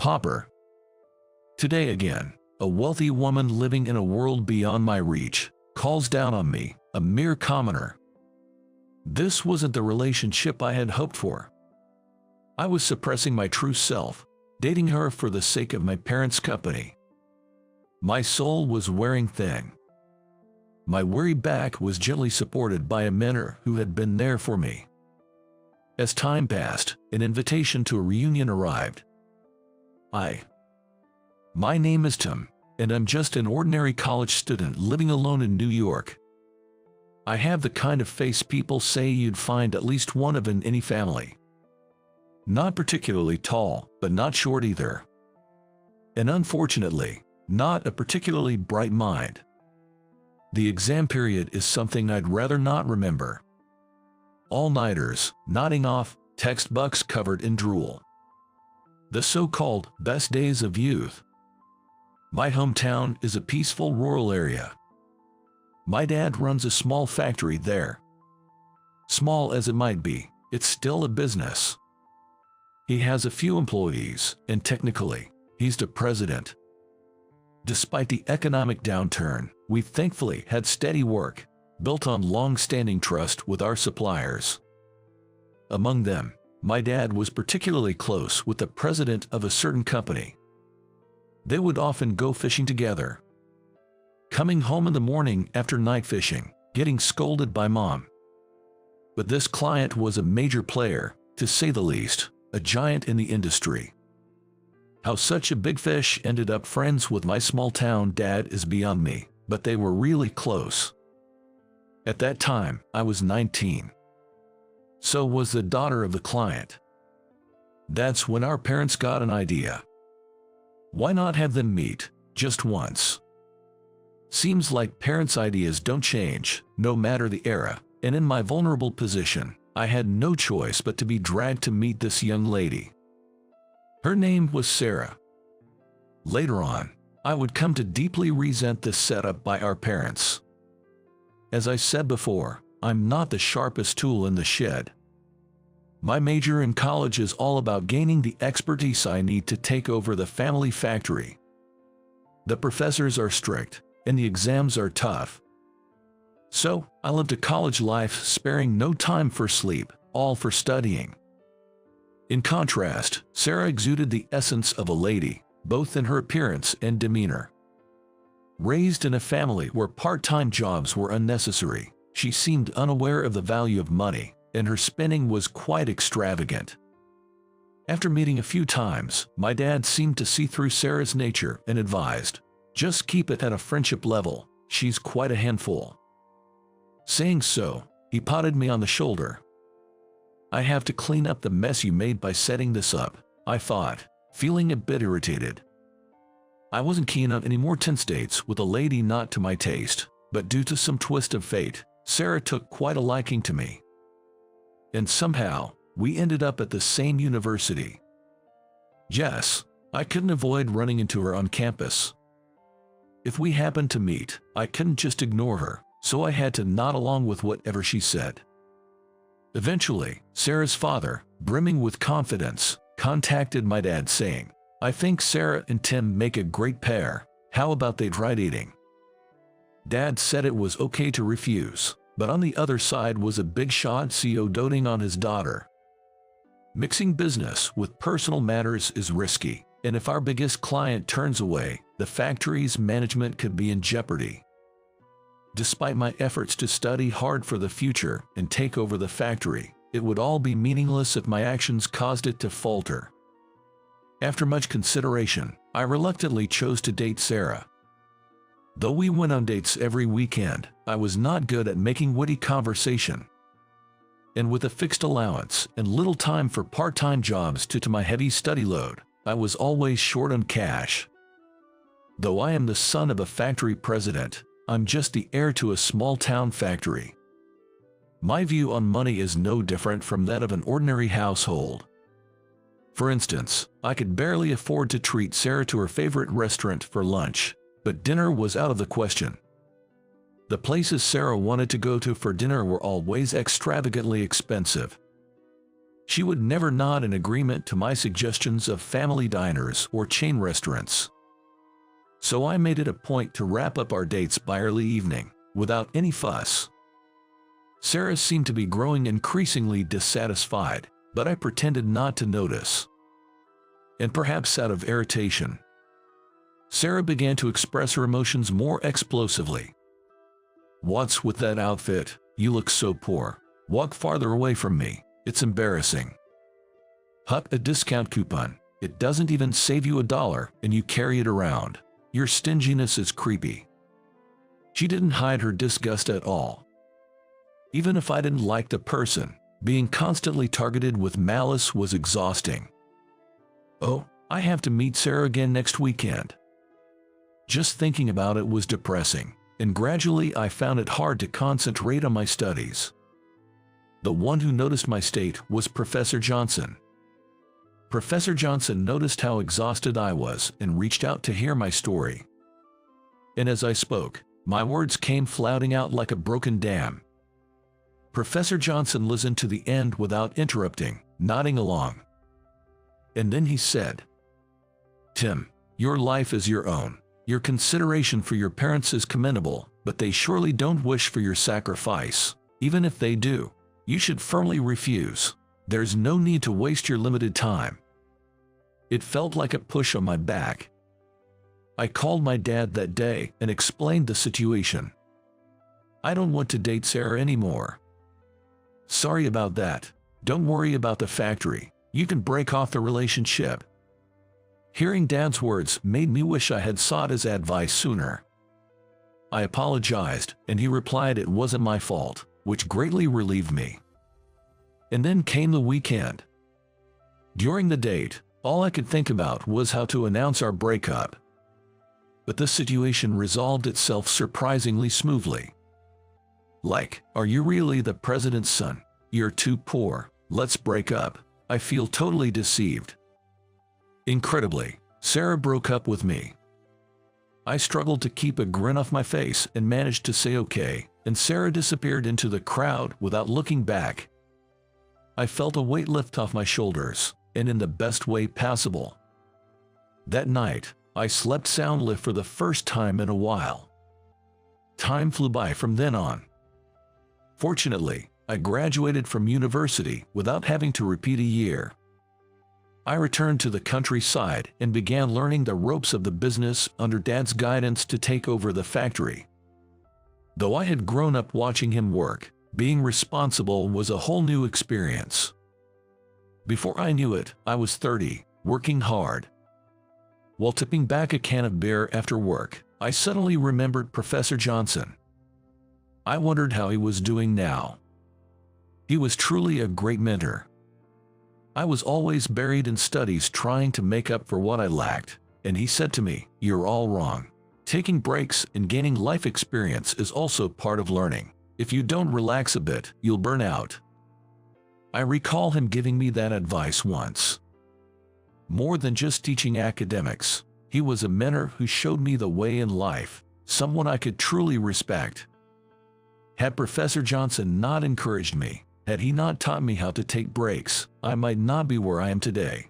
pauper. Today again, a wealthy woman living in a world beyond my reach calls down on me, a mere commoner. This wasn't the relationship I had hoped for. I was suppressing my true self, dating her for the sake of my parents' company. My soul was wearing thin. My weary back was gently supported by a mentor who had been there for me. As time passed, an invitation to a reunion arrived. My name is Tim, and I'm just an ordinary college student living alone in New York. I have the kind of face people say you'd find at least one of in any family. Not particularly tall, but not short either. And unfortunately, not a particularly bright mind. The exam period is something I'd rather not remember. All-nighters, nodding off, textbooks covered in drool. The so-called best days of youth. My hometown is a peaceful rural area. My dad runs a small factory there. Small as it might be, it's still a business. He has a few employees, and technically, he's the president. Despite the economic downturn, we've thankfully had steady work, built on long-standing trust with our suppliers. Among them, my dad was particularly close with the president of a certain company. They would often go fishing together. Coming home in the morning after night fishing, getting scolded by mom. But this client was a major player, to say the least, a giant in the industry. How such a big fish ended up friends with my small-town dad is beyond me, but they were really close. At that time, I was 19. So was the daughter of the client. That's when our parents got an idea. Why not have them meet, just once? Seems like parents' ideas don't change, no matter the era, and in my vulnerable position, I had no choice but to be dragged to meet this young lady. Her name was Sarah. Later on, I would come to deeply resent this setup by our parents. As I said before, I'm not the sharpest tool in the shed. My major in college is all about gaining the expertise I need to take over the family factory. The professors are strict, and the exams are tough. So, I lived a college life sparing no time for sleep, all for studying. In contrast, Sarah exuded the essence of a lady, both in her appearance and demeanor. Raised in a family where part-time jobs were unnecessary, she seemed unaware of the value of money, and her spending was quite extravagant. After meeting a few times, my dad seemed to see through Sarah's nature and advised, "Just keep it at a friendship level, she's quite a handful." Saying so, he patted me on the shoulder. "I have to clean up the mess you made by setting this up," I thought, feeling a bit irritated. I wasn't keen on any more tense dates with a lady not to my taste, but due to some twist of fate, Sarah took quite a liking to me. And somehow, we ended up at the same university. Yes, I couldn't avoid running into her on campus. If we happened to meet, I couldn't just ignore her, so I had to nod along with whatever she said. Eventually, Sarah's father, brimming with confidence, contacted my dad saying, "I think Sarah and Tim make a great pair, how about they try dating?" Dad said it was okay to refuse, but on the other side was a big shot CEO doting on his daughter. Mixing business with personal matters is risky, and if our biggest client turns away, the factory's management could be in jeopardy. Despite my efforts to study hard for the future and take over the factory, it would all be meaningless if my actions caused it to falter. After much consideration, I reluctantly chose to date Sarah. Though we went on dates every weekend, I was not good at making witty conversation. And with a fixed allowance and little time for part-time jobs due to my heavy study load, I was always short on cash. Though I am the son of a factory president, I'm just the heir to a small-town factory. My view on money is no different from that of an ordinary household. For instance, I could barely afford to treat Sarah to her favorite restaurant for lunch, but dinner was out of the question. The places Sarah wanted to go to for dinner were always extravagantly expensive. She would never nod in agreement to my suggestions of family diners or chain restaurants. So I made it a point to wrap up our dates by early evening, without any fuss. Sarah seemed to be growing increasingly dissatisfied, but I pretended not to notice. And perhaps out of irritation, Sarah began to express her emotions more explosively. "What's with that outfit? You look so poor. Walk farther away from me. It's embarrassing. Hup, a discount coupon. It doesn't even save you $1 and you carry it around. Your stinginess is creepy." She didn't hide her disgust at all. Even if I didn't like the person, being constantly targeted with malice was exhausting. Oh, I have to meet Sarah again next weekend. Just thinking about it was depressing, and gradually I found it hard to concentrate on my studies. The one who noticed my state was Professor Johnson. Professor Johnson noticed how exhausted I was and reached out to hear my story. And as I spoke, my words came flouting out like a broken dam. Professor Johnson listened to the end without interrupting, nodding along. And then he said, "Tim, your life is your own. Your consideration for your parents is commendable, but they surely don't wish for your sacrifice. Even if they do, you should firmly refuse. There's no need to waste your limited time." It felt like a push on my back. I called my dad that day and explained the situation. "I don't want to date Sarah anymore." "Sorry about that. Don't worry about the factory. You can break off the relationship." Hearing Dad's words made me wish I had sought his advice sooner. I apologized, and he replied it wasn't my fault, which greatly relieved me. And then came the weekend. During the date, all I could think about was how to announce our breakup. But the situation resolved itself surprisingly smoothly. Like, "Are you really the president's son? You're too poor. Let's break up." I feel totally deceived. Incredibly, Sarah broke up with me. I struggled to keep a grin off my face and managed to say okay, and Sarah disappeared into the crowd without looking back. I felt a weight lift off my shoulders, and in the best way possible. That night, I slept soundly for the first time in a while. Time flew by from then on. Fortunately, I graduated from university without having to repeat a year. I returned to the countryside and began learning the ropes of the business under Dad's guidance to take over the factory. Though I had grown up watching him work, being responsible was a whole new experience. Before I knew it, I was 30, working hard. While tipping back a can of beer after work, I suddenly remembered Professor Johnson. I wondered how he was doing now. He was truly a great mentor. I was always buried in studies trying to make up for what I lacked, and he said to me, "You're all wrong. Taking breaks and gaining life experience is also part of learning. If you don't relax a bit, you'll burn out." I recall him giving me that advice once. More than just teaching academics, he was a mentor who showed me the way in life, someone I could truly respect. Had Professor Johnson not encouraged me, had he not taught me how to take breaks, I might not be where I am today.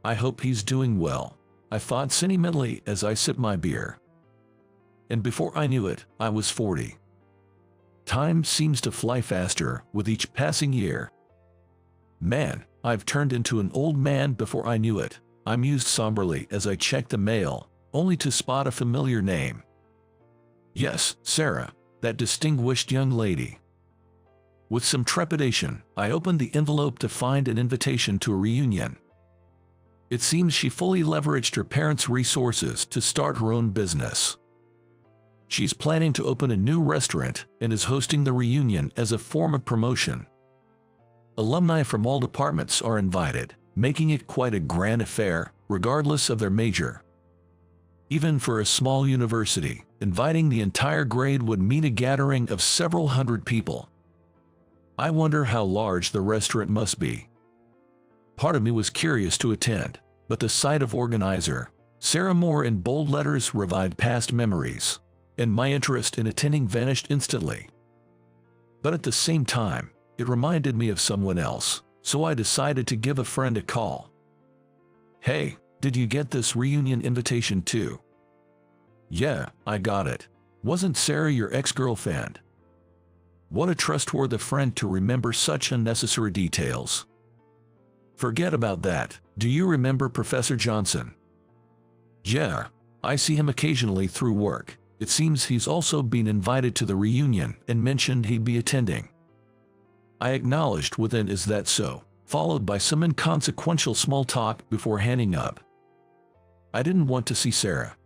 I hope he's doing well, I thought sentimentally as I sipped my beer. And before I knew it, I was 40. Time seems to fly faster with each passing year. Man, I've turned into an old man before I knew it, I mused somberly as I checked the mail, only to spot a familiar name. Yes, Sarah, that distinguished young lady. With some trepidation, I opened the envelope to find an invitation to a reunion. It seems she fully leveraged her parents' resources to start her own business. She's planning to open a new restaurant and is hosting the reunion as a form of promotion. Alumni from all departments are invited, making it quite a grand affair, regardless of their major. Even for a small university, inviting the entire grade would mean a gathering of several hundred people. I wonder how large the restaurant must be. Part of me was curious to attend, but the sight of organizer, Sarah Moore in bold letters revived past memories, and my interest in attending vanished instantly. But at the same time, it reminded me of someone else, so I decided to give a friend a call. "Hey, did you get this reunion invitation too?" "Yeah, I got it. Wasn't Sarah your ex-girlfriend?" What a trustworthy friend to remember such unnecessary details. "Forget about that. Do you remember Professor Johnson?" "Yeah, I see him occasionally through work. It seems he's also been invited to the reunion and mentioned he'd be attending." I acknowledged with an "Is that so?" followed by some inconsequential small talk before hanging up. I didn't want to see Sarah,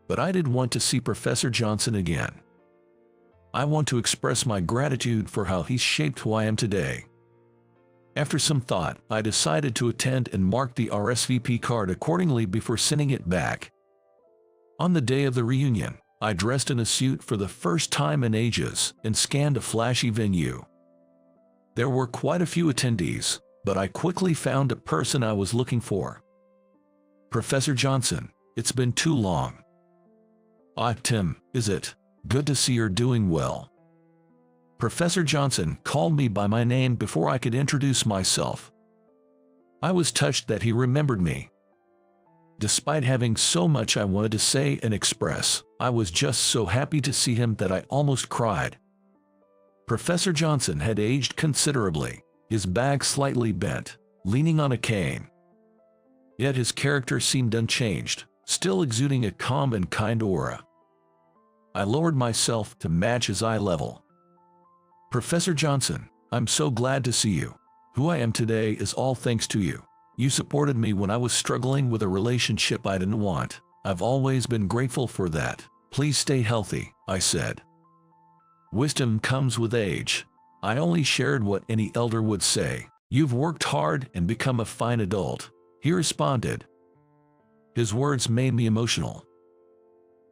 but I did want to see Professor Johnson again. I want to express my gratitude for how he's shaped who I am today. After some thought, I decided to attend and mark the RSVP card accordingly before sending it back. On the day of the reunion, I dressed in a suit for the first time in ages and scanned a flashy venue. There were quite a few attendees, but I quickly found a person I was looking for. "Professor Johnson, it's been too long." Tim, is it? Good to see you're doing well." Professor Johnson called me by my name before I could introduce myself. I was touched that he remembered me. Despite having so much I wanted to say and express, I was just so happy to see him that I almost cried. Professor Johnson had aged considerably, his back slightly bent, leaning on a cane. Yet his character seemed unchanged, still exuding a calm and kind aura. I lowered myself to match his eye level. "Professor Johnson, I'm so glad to see you. Who I am today is all thanks to you. You supported me when I was struggling with a relationship I didn't want. I've always been grateful for that. Please stay healthy," I said. "Wisdom comes with age." I only shared what any elder would say. "You've worked hard and become a fine adult," he responded. His words made me emotional.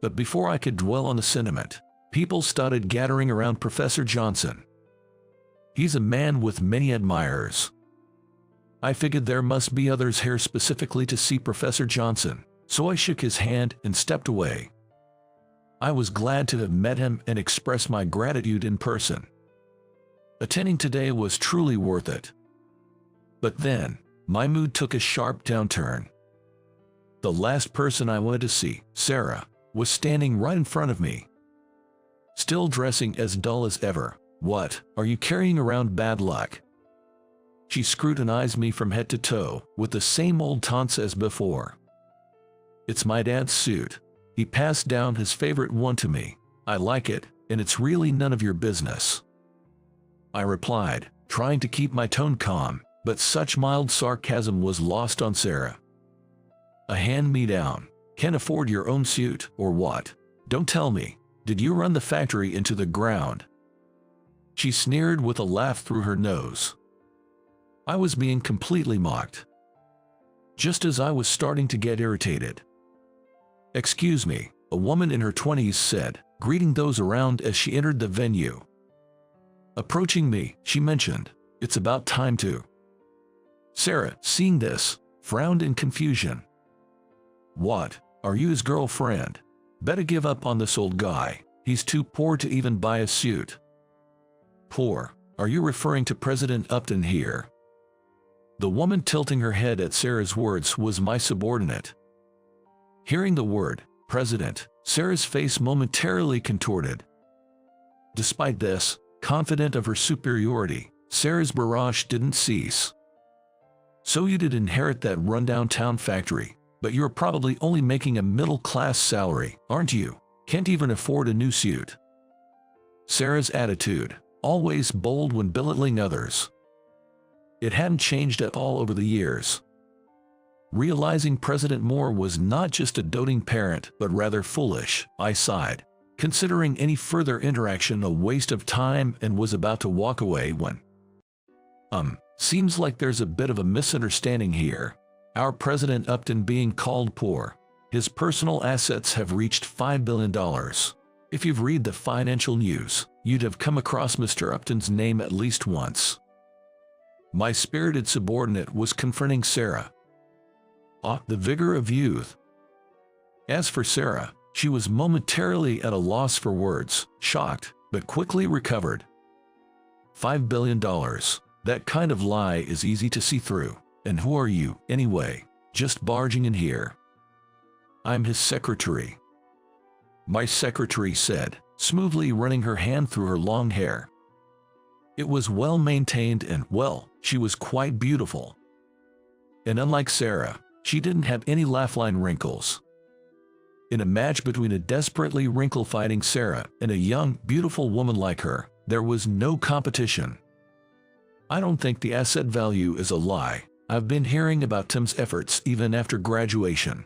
But before I could dwell on the sentiment, people started gathering around Professor Johnson. He's a man with many admirers. I figured there must be others here specifically to see Professor Johnson, so I shook his hand and stepped away. I was glad to have met him and expressed my gratitude in person. Attending today was truly worth it. But then, my mood took a sharp downturn. The last person I wanted to see, Sarah, was standing right in front of me. Still dressing as dull as ever. "What, are you carrying around bad luck?" She scrutinized me from head to toe, with the same old taunts as before. "It's my dad's suit. He passed down his favorite one to me. I like it, and it's really none of your business," I replied, trying to keep my tone calm, but such mild sarcasm was lost on Sarah. "A hand-me-down. Can't afford your own suit, or what? Don't tell me. Did you run the factory into the ground?" She sneered with a laugh through her nose. I was being completely mocked. Just as I was starting to get irritated. "Excuse me," a woman in her 20s said, greeting those around as she entered the venue. Approaching me, she mentioned, "It's about time to." Sarah, seeing this, frowned in confusion. "What, are you his girlfriend? Better give up on this old guy. He's too poor to even buy a suit." "Poor? Are you referring to President Upton here?" The woman tilting her head at Sarah's words was my subordinate. Hearing the word, "President," Sarah's face momentarily contorted. Despite this, confident of her superiority, Sarah's barrage didn't cease. "So you did inherit that rundown town factory, but you're probably only making a middle-class salary, aren't you? Can't even afford a new suit." Sarah's attitude, always bold when belittling others. It hadn't changed at all over the years. Realizing President Moore was not just a doting parent but rather foolish, I sighed, considering any further interaction a waste of time, and was about to walk away when… Seems like there's a bit of a misunderstanding here. Our President Upton being called poor. His personal assets have reached $5 billion. If you've read the financial news, you'd have come across Mr. Upton's name at least once. My spirited subordinate was confronting Sarah. The vigor of youth. As for Sarah, she was momentarily at a loss for words, shocked, but quickly recovered. $5 billion. That kind of lie is easy to see through. And who are you, anyway, just barging in here? I'm his secretary. My secretary said, smoothly running her hand through her long hair. It was well maintained and, well, she was quite beautiful. And unlike Sarah, she didn't have any laugh-line wrinkles. In a match between a desperately wrinkle-fighting Sarah and a young, beautiful woman like her, there was no competition. I don't think the asset value is a lie. I've been hearing about Tim's efforts even after graduation.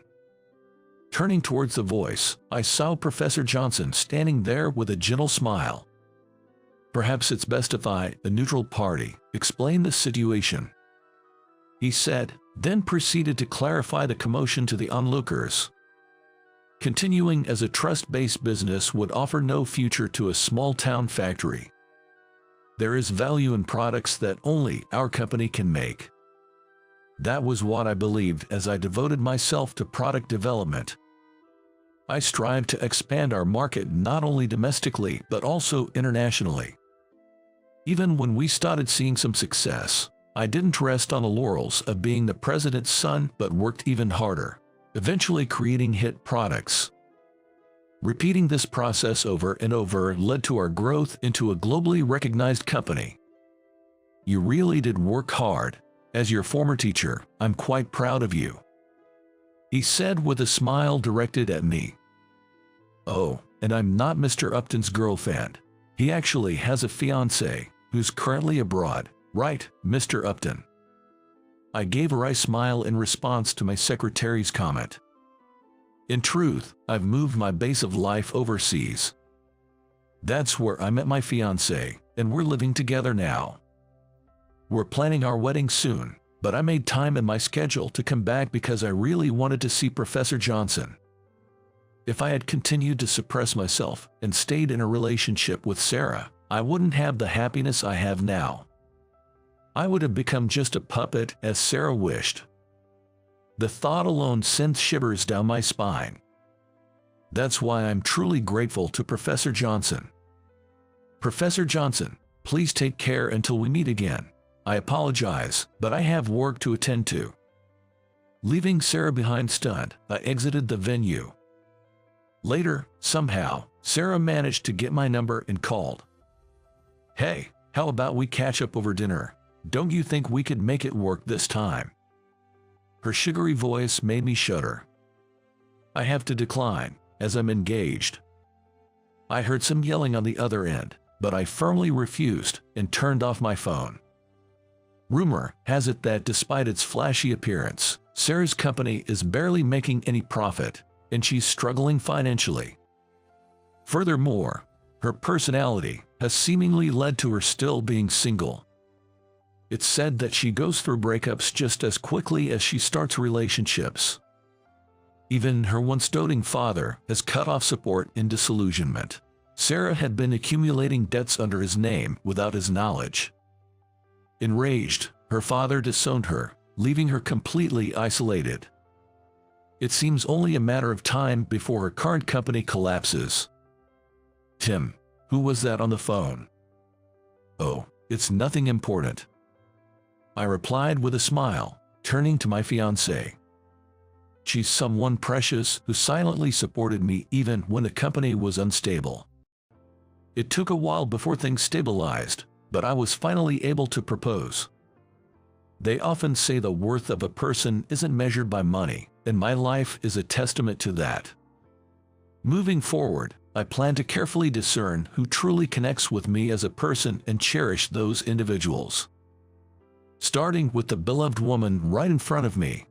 Turning towards the voice, I saw Professor Johnson standing there with a gentle smile. Perhaps it's best if I, a neutral party, explain the situation, he said, then proceeded to clarify the commotion to the onlookers. Continuing as a trust-based business would offer no future to a small-town factory. There is value in products that only our company can make. That was what I believed as I devoted myself to product development. I strived to expand our market not only domestically but also internationally. Even when we started seeing some success, I didn't rest on the laurels of being the president's son but worked even harder, eventually creating hit products. Repeating this process over and over led to our growth into a globally recognized company. You really did work hard. As your former teacher, I'm quite proud of you, he said with a smile directed at me. Oh, and I'm not Mr. Upton's girlfriend. He actually has a fiancé who's currently abroad, right, Mr. Upton? I gave a wry smile in response to my secretary's comment. In truth, I've moved my base of life overseas. That's where I met my fiancé, and we're living together now. We're planning our wedding soon, but I made time in my schedule to come back because I really wanted to see Professor Johnson. If I had continued to suppress myself and stayed in a relationship with Sarah, I wouldn't have the happiness I have now. I would have become just a puppet as Sarah wished. The thought alone sent shivers down my spine. That's why I'm truly grateful to Professor Johnson. Professor Johnson, please take care until we meet again. I apologize, but I have work to attend to. Leaving Sarah behind stunned, I exited the venue. Later, somehow, Sarah managed to get my number and called. Hey, how about we catch up over dinner? Don't you think we could make it work this time? Her sugary voice made me shudder. I have to decline, as I'm engaged. I heard some yelling on the other end, but I firmly refused and turned off my phone. Rumor has it that despite its flashy appearance, Sarah's company is barely making any profit, and she's struggling financially. Furthermore, her personality has seemingly led to her still being single. It's said that she goes through breakups just as quickly as she starts relationships. Even her once doting father has cut off support in disillusionment. Sarah had been accumulating debts under his name without his knowledge. Enraged, her father disowned her, leaving her completely isolated. It seems only a matter of time before her current company collapses. Tim, who was that on the phone? Oh, it's nothing important, I replied with a smile, turning to my fiancée. She's someone precious who silently supported me even when the company was unstable. It took a while before things stabilized, but I was finally able to propose. They often say the worth of a person isn't measured by money, and my life is a testament to that. Moving forward, I plan to carefully discern who truly connects with me as a person and cherish those individuals. Starting with the beloved woman right in front of me.